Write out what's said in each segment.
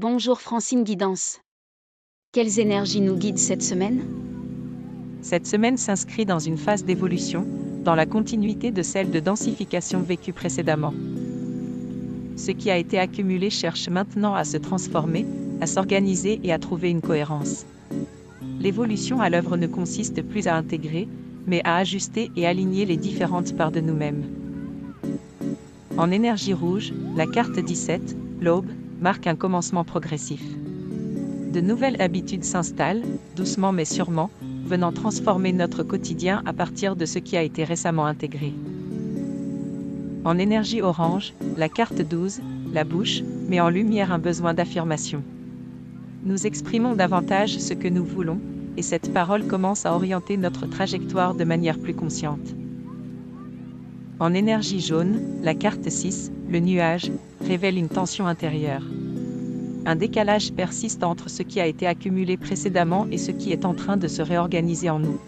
Bonjour Francine Guidance. Quelles énergies nous guident cette semaine? Cette semaine s'inscrit dans une phase d'évolution, dans la continuité de celle de densification vécue précédemment. Ce qui a été accumulé cherche maintenant à se transformer, à s'organiser et à trouver une cohérence. L'évolution à l'œuvre ne consiste plus à intégrer, mais à ajuster et aligner les différentes parts de nous-mêmes. En énergie rouge, la carte 17, l'aube, marque un commencement progressif. De nouvelles habitudes s'installent, doucement mais sûrement, venant transformer notre quotidien à partir de ce qui a été récemment intégré. En énergie orange, la carte 12, la bouche, met en lumière un besoin d'affirmation. Nous exprimons davantage ce que nous voulons, et cette parole commence à orienter notre trajectoire de manière plus consciente. En énergie jaune, la carte 6, le nuage, révèle une tension intérieure. Un décalage persiste entre ce qui a été accumulé précédemment et ce qui est en train de se réorganiser en nous.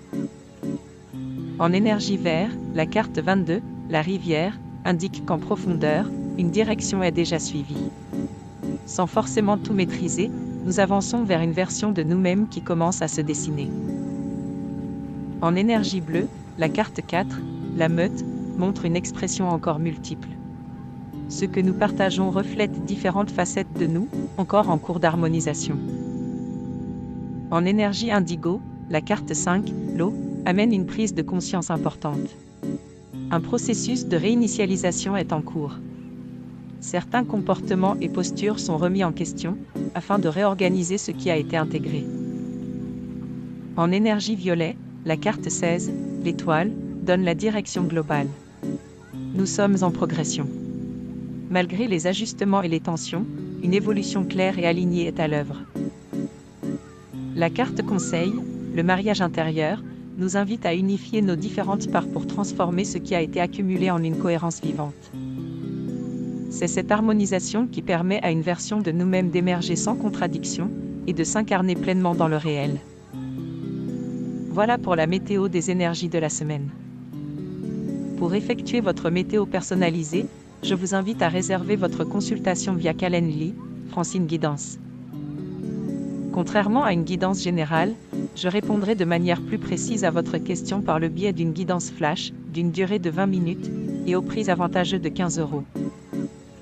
En énergie vert, la carte 22, la rivière, indique qu'en profondeur, une direction est déjà suivie. Sans forcément tout maîtriser, nous avançons vers une version de nous-mêmes qui commence à se dessiner. En énergie bleue, la carte 4, la meute, montre une expression encore multiple. Ce que nous partageons reflète différentes facettes de nous, encore en cours d'harmonisation. En énergie indigo, la carte 5, l'eau, amène une prise de conscience importante. Un processus de réinitialisation est en cours. Certains comportements et postures sont remis en question, afin de réorganiser ce qui a été intégré. En énergie violet, la carte 16, l'étoile, donne la direction globale. Nous sommes en progression. Malgré les ajustements et les tensions, une évolution claire et alignée est à l'œuvre. La carte conseil, le mariage intérieur, nous invite à unifier nos différentes parts pour transformer ce qui a été accumulé en une cohérence vivante. C'est cette harmonisation qui permet à une version de nous-mêmes d'émerger sans contradiction et de s'incarner pleinement dans le réel. Voilà pour la météo des énergies de la semaine. Pour effectuer votre météo personnalisée, je vous invite à réserver votre consultation via Calendly, Francine Guidance. Contrairement à une guidance générale, je répondrai de manière plus précise à votre question par le biais d'une guidance flash, d'une durée de 20 minutes, et au prix avantageux de 15 €.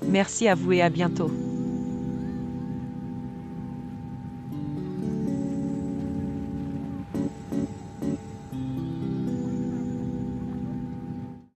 Merci à vous et à bientôt.